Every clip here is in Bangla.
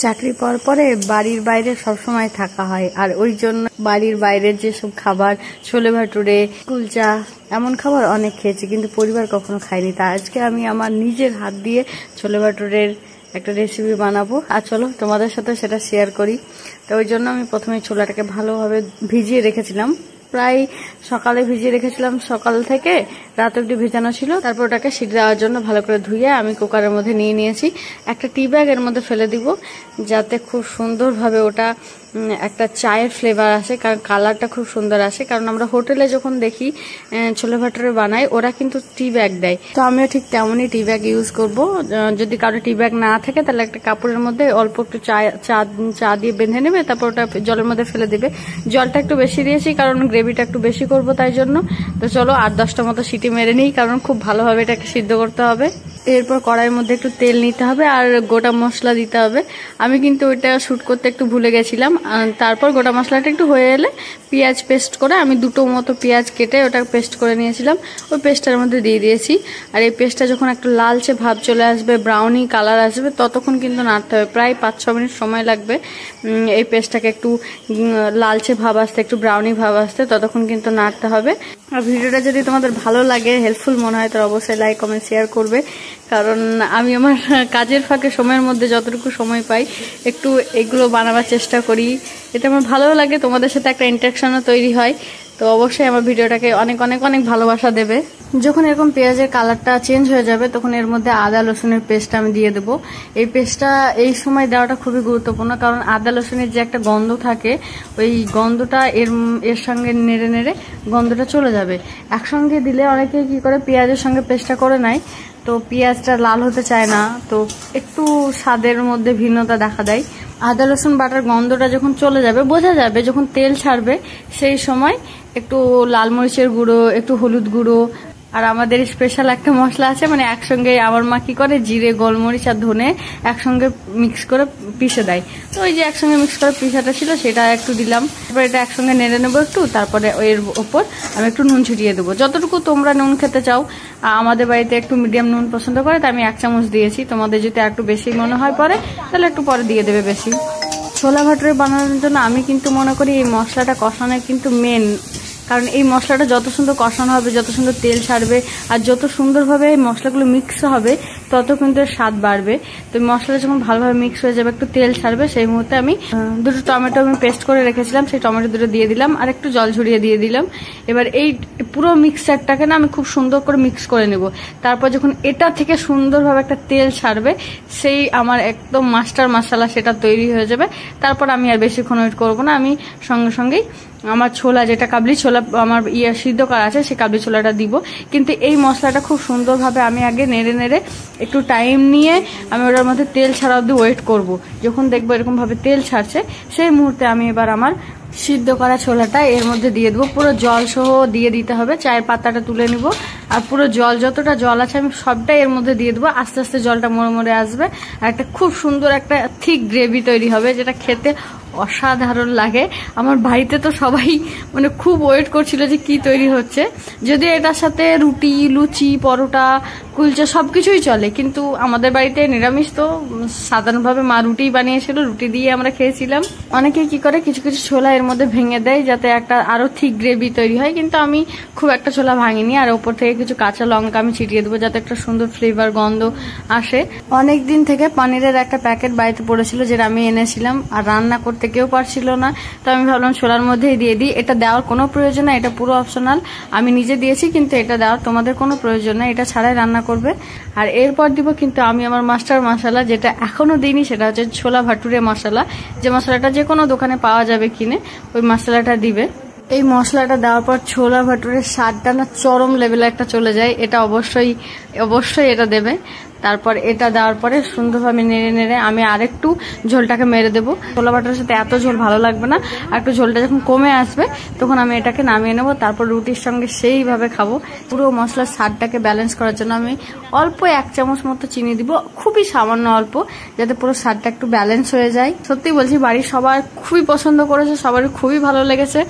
চাকরি পাওয়ার পরে বাড়ির বাইরে সবসময় থাকা হয়, আর ওই জন্য বাড়ির বাইরের যেসব খাবার, ছোলে ভাটুরে, কুলচা, এমন খাবার অনেক খেয়েছি, কিন্তু পরিবার কখনো খায়নি। তা আজকে আমি আমার নিজের হাত দিয়ে ছোলে ভাটুরের একটা রেসিপি বানাবো, আর চলো তোমাদের সাথে সেটা শেয়ার করি। তো ওই জন্য আমি প্রথমে ছোলাটাকে ভালোভাবে ভিজিয়ে রেখেছিলাম, প্রায় সকালে ভিজিয়ে রেখেছিলাম, সকাল থেকে রাত অব্দি ভেজানো ছিল। তারপর ওটাকে সিদ্ধ দেওয়ার জন্য ভালো করে ধুয়ে আমি কুকারের মধ্যে নিয়ে নিয়েছি। একটা টি ব্যাগ এর মধ্যে ফেলে দিব, যাতে খুব সুন্দরভাবে ওটা একটা চায়ের ফ্লেভার আসে, কারণ কালারটা খুব সুন্দর আসে। কারণ আমরা হোটেলে যখন দেখি ছোলে ভাটুরে বানাই, ওরা কিন্তু টি ব্যাগ দেয়, তো আমিও ঠিক তেমনই টি ব্যাগ ইউজ করব। যদি কারো টি ব্যাগ না থাকে তাহলে একটা কাপড়ের মধ্যে অল্প একটু চা দিয়ে বেঁধে নেবে, তারপর ওটা জলের মধ্যে ফেলে দিবে। জলটা একটু বেশি দিয়েছি কারণ গ্রেভিটা একটু বেশি করব, তাই জন্য। তো চলো 8-10টা মতো সিটি মেরে নিই, কারণ খুব ভালোভাবে এটাকে সিদ্ধ করতে হবে। এরপর কড়াইয়ের মধ্যে একটু তেল নিতে হবে আর গোটা মশলা দিতে হবে। আমি কিন্তু ওইটা শুট করতে একটু ভুলে গেছিলাম। তারপর গোটা মশলাটা একটু হয়ে এলে পেঁয়াজ পেস্ট করে, আমি 2টো মতো পেঁয়াজ কেটে ওটা পেস্ট করে নিয়েছিলাম, ওই পেস্টটার মধ্যে দিয়ে দিয়েছি। আর এই পেস্টটা যখন একটু লালচে ভাব চলে আসবে, ব্রাউনি কালার আসবে, ততক্ষণ কিন্তু নাড়তে হবে। প্রায় 5-6 মিনিট সময় লাগবে এই পেস্টটাকে একটু লালচে ভাব আসতে, একটু ব্রাউনি ভাব আসতে, ততক্ষণ কিন্তু নাড়তে হবে। আর ভিডিওটা যদি তোমাদের ভালো লাগে, হেল্পফুল মনে হয়, তো অবশ্যই লাইক কমেন্ট শেয়ার করবে। কারণ আমি আমার কাজের ফাঁকে সময়ের মধ্যে যতটুকু সময় পাই একটু এগুলো বানাবার চেষ্টা করি, এটা আমার ভালো লাগে। তোমাদের সাথে একটা ইন্টারেকশনও তৈরি হয়, তো অবশ্যই আমার ভিডিওটাকে অনেক অনেক অনেক ভালোবাসা দেবে। যখন এরকম পেঁয়াজের কালারটা চেঞ্জ হয়ে যাবে, তখন এর মধ্যে আদা রসুনের পেস্ট আমি দিয়ে দেবো। এই পেস্টটা এই সময় দেওয়াটা খুবই গুরুত্বপূর্ণ, কারণ আদা রসুনের যে একটা গন্ধ থাকে, ওই গন্ধটা এর সঙ্গে নেড়ে নেড়ে গন্ধটা চলে যাবে। একসঙ্গে দিলে অনেকে কি করে পেঁয়াজের সঙ্গে পেস্টটা করে নেয়, তো পেঁয়াজটা লাল হতে চায় না, তো একটু স্বাদের মধ্যে ভিন্নতা দেখা দেয়। আদা রসুন বাটার গন্ধটা যখন চলে যাবে, বোঝা যাবে যখন তেল ছাড়বে, সেই সময় একটু লাল মরিচের গুঁড়ো, একটু হলুদ গুঁড়ো, আর আমাদের স্পেশাল একটা মশলা আছে, মানে একসঙ্গে আমার মা কি করে, জিরে, গোলমরিচ আর ধনে একসঙ্গে মিক্স করে পিষে দেয়। তো ওই যে একসঙ্গে মিক্স করে পিষাটা ছিল, সেটা একটু দিলাম। তারপর এটা একসঙ্গে নেড়ে নেবো একটু, তারপরে এর ওপর আমি একটু নুন ছিটিয়ে দেবো, যতটুকু তোমরা নুন খেতে চাও। আমাদের বাড়িতে একটু মিডিয়াম নুন পছন্দ করে, তাই আমি 1 চামচ দিয়েছি। তোমাদের যদি একটু বেশি মনে হয় পরে, তাহলে একটু পরে দিয়ে দেবে বেশি। ছোলা ভাটুরে বানানোর জন্য আমি কিন্তু মনে করি এই মশলাটা কষানো কিন্তু মেন, কারণ এই মশলাটা যত সুন্দর কষানো হবে, যত সুন্দর তেল ছাড়বে, আর যত সুন্দরভাবে এই মশলাগুলো মিক্স হবে, তত কিন্তু এর স্বাদ বাড়বে। তো মশলাটা যখন ভালোভাবে মিক্স হয়ে যাবে, একটু তেল ছাড়বে, সেই মুহূর্তে আমি 2টো টমেটো আমি পেস্ট করে রেখেছিলাম, সেই টমেটো 2টো দিয়ে দিলাম, আর একটু জল ঝরিয়ে দিয়ে দিলাম। এবার এই পুরো মিক্সচারটাকে না আমি খুব সুন্দর করে মিক্স করে নেব। তারপর যখন এটা থেকে সুন্দরভাবে একটা তেল ছাড়বে, সেই আমার একদম মাস্টার মশলা সেটা তৈরি হয়ে যাবে। তারপর আমি আর বেশিক্ষণ ওয়েট করবো না, আমি সঙ্গে সঙ্গেই আমার ছোলা, যেটা কাবলি ছোলা আমার সিদ্ধ করা আছে, সেই কাবলি ছোলাটা দিব। কিন্তু এই মশলাটা খুব সুন্দরভাবে আমি আগে নেড়ে নেড়ে একটু টাইম নিয়ে আমি ওটার মধ্যে তেল ছাড়া অবধি ওয়েট করব। যখন দেখবো এরকম ভাবে তেল ছাড়ছে, সেই মুহূর্তে আমি এবার আমার সিদ্ধ করা ছোলাটা এর মধ্যে দিয়ে দেবো। পুরো জল সহ দিয়ে দিতে হবে, চায়ের পাতাটা তুলে নিব, আর পুরো জল, যতটা জল আছে আমি সবটাই এর মধ্যে দিয়ে দেবো। আস্তে আস্তে জলটা মরে মরে আসবে, আর একটা খুব সুন্দর একটা থিক গ্রেভি তৈরি হবে, যেটা খেতে অসাধারণ লাগে। আমার বাড়িতে তো সবাই মানে খুব ওয়েট করছিল যে কি তৈরি হচ্ছে। যদিও এটার সাথে রুটি, লুচি, পরোটা, কুলচা সবকিছুই চলে, কিন্তু আমাদের বাড়িতে নিরামিষ, তো সাধারণভাবে মা রুটি বানিয়েছিল, রুটি দিয়ে আমরা খেয়েছিলাম। অনেকে কি করে, কিছু কিছু ছোলা এর মধ্যে ভেঙে দেয় যাতে একটা আরো থিক গ্রেভি তৈরি হয়, কিন্তু আমি খুব একটা ছোলা ভাঙিনি। আর ওপর থেকে কিছু কাঁচা লঙ্কা আমি ছিটিয়ে দেবো, যাতে একটা সুন্দর ফ্লেভার, গন্ধ আসে। অনেক দিন থেকে পনিরের একটা প্যাকেট বাড়িতে পড়েছিল, যেটা আমি এনেছিলাম, আর রান্না করতে কেউ পারছিল না, তো আমি ভাবলাম ছোলার মধ্যেই দিয়ে দিই। এটা দেওয়ার কোনো প্রয়োজন না, এটা পুরো অপশনাল, আমি নিজে দিয়েছি, কিন্তু এটা দেওয়ার তোমাদের কোনো প্রয়োজন না, এটা ছাড়াই রান্না করবে। আর এরপর দিব কিন্তু আমি আমার মাস্টার মশলা, যেটা এখনো দিইনি, সেটা হচ্ছে ছোলা ভাটুরে মশলা, যে মশলাটা যে কোনো দোকানে পাওয়া যাবে কিনে, ওই মশলাটা দিবে। এই মশলাটা দেওয়ার পর ছোলা ভাটুরের স্বাদটা না চরম লেভেলে একটা চলে যায়, এটা অবশ্যই অবশ্যই এটা দেবে। তারপর এটা দেওয়ার পরে সুন্দরভাবে নেড়ে নেড়ে আমি আরেকটু ঝোলটাকে মেরে দেবো। ছোলা ভাটুরের সাথে এত ঝোল ভালো লাগবে না, আর একটু ঝোলটা যখন কমে আসবে, তখন আমি এটাকে নামিয়ে নেবো। তারপর রুটির সঙ্গে সেইভাবে খাবো। পুরো মশলার স্বাদটাকে ব্যালেন্স করার জন্য আমি অল্প 1 চামচ মতো চিনি দিব, খুবই সামান্য অল্প, যাতে পুরো স্বাদটা একটু ব্যালেন্স হয়ে যায়। সত্যি বলছি, বাড়ির সবার খুবই পছন্দ করেছে, সবারই খুবই ভালো লেগেছে।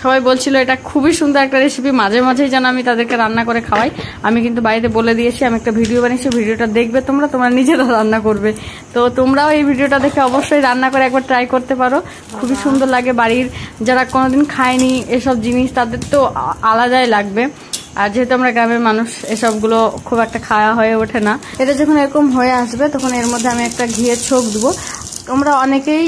সবাই বলছিল এটা খুবই সুন্দর একটা রেসিপি, মাঝে মাঝেই যেন আমি তাদেরকে রান্না করে খাওয়াই। আমি কিন্তু বাড়িতে বলে দিয়েছি, আমি একটা ভিডিও বানিয়েছি, ভিডিওটা দেখবে তোমরা নিজেরা রান্না করবে। তো তোমরাও এই ভিডিওটা দেখে অবশ্যই রান্না করে একবার ট্রাই করতে পারো, খুবই সুন্দর লাগে। বাড়ির যারা কোনোদিন খায়নি এসব জিনিস তাদের তো আলাদাই লাগবে। আর যেহেতু আমরা গ্রামের মানুষ, এসবগুলো খুব একটা খাওয়া হয়ে ওঠে না। এটা যখন এরকম হয়ে আসবে তখন এর মধ্যে আমি একটা ঘিয়ের ছোক দেবো। তোমরা অনেকেই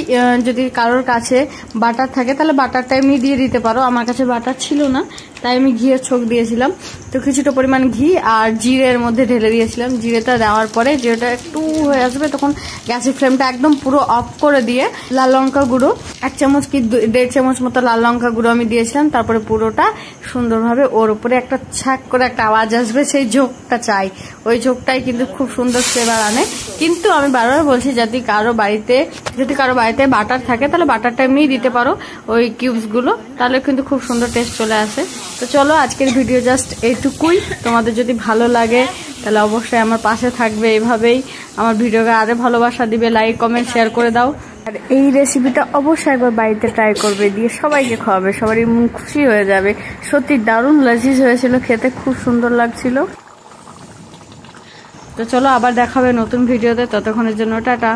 যদি কারোর কাছে বাটার থাকে তাহলে বাটারটা এমনি দিয়ে দিতে পারো। আমার কাছে বাটার ছিল না, তাই আমি ঘিয়ের ছোক দিয়েছিলাম। তো কিছুটা পরিমাণ ঘি আর জিরের মধ্যে ঢেলে দিয়েছিলাম। জিরেটা দেওয়ার পরে জিরেটা একটু হয়ে আসবে তখন গ্যাসের ফ্লেমটা একদম পুরো অফ করে দিয়ে লাল লঙ্কা গুঁড়ো 1 চামচ কি 1.5 চামচ মতো লাল লঙ্কা গুঁড়ো আমি দিয়েছিলাম। তারপরে পুরোটা সুন্দরভাবে ওর উপরে একটা ছাক করে একটা আওয়াজ আসবে, সেই ঝোঁকটা চাই। ওই ঝোঁকটাই কিন্তু খুব সুন্দর ফ্লেভার আনে। কিন্তু আমি বারবার বলছি, যদি কারো বাড়িতে বাটার থাকে তাহলে বাটারটা এমনিই দিতে পারো, ওই কিউবসগুলো, তাহলে কিন্তু খুব সুন্দর টেস্ট চলে আসে। তো চলো আজকের ভিডিও জাস্ট এইটুকুই। তোমাদের যদি ভালো লাগে তাহলে অবশ্যই আমার পাশে থাকবে, এইভাবেই আমার ভিডিওকে আরো ভালোবাসা দিবে, লাইক কমেন্ট শেয়ার করে দাও। আর এই রেসিপিটা অবশ্যই একবার বাড়িতে ট্রাই করবে, দিয়ে সবাইকে খাওয়াবে, সবারই মন খুশি হয়ে যাবে। সত্যি দারুণ লজিজ হয়েছিল, খেতে খুব সুন্দর লাগছিল। তো চলো আবার দেখাবে নতুন ভিডিওতে, ততক্ষণের জন্য টাটা।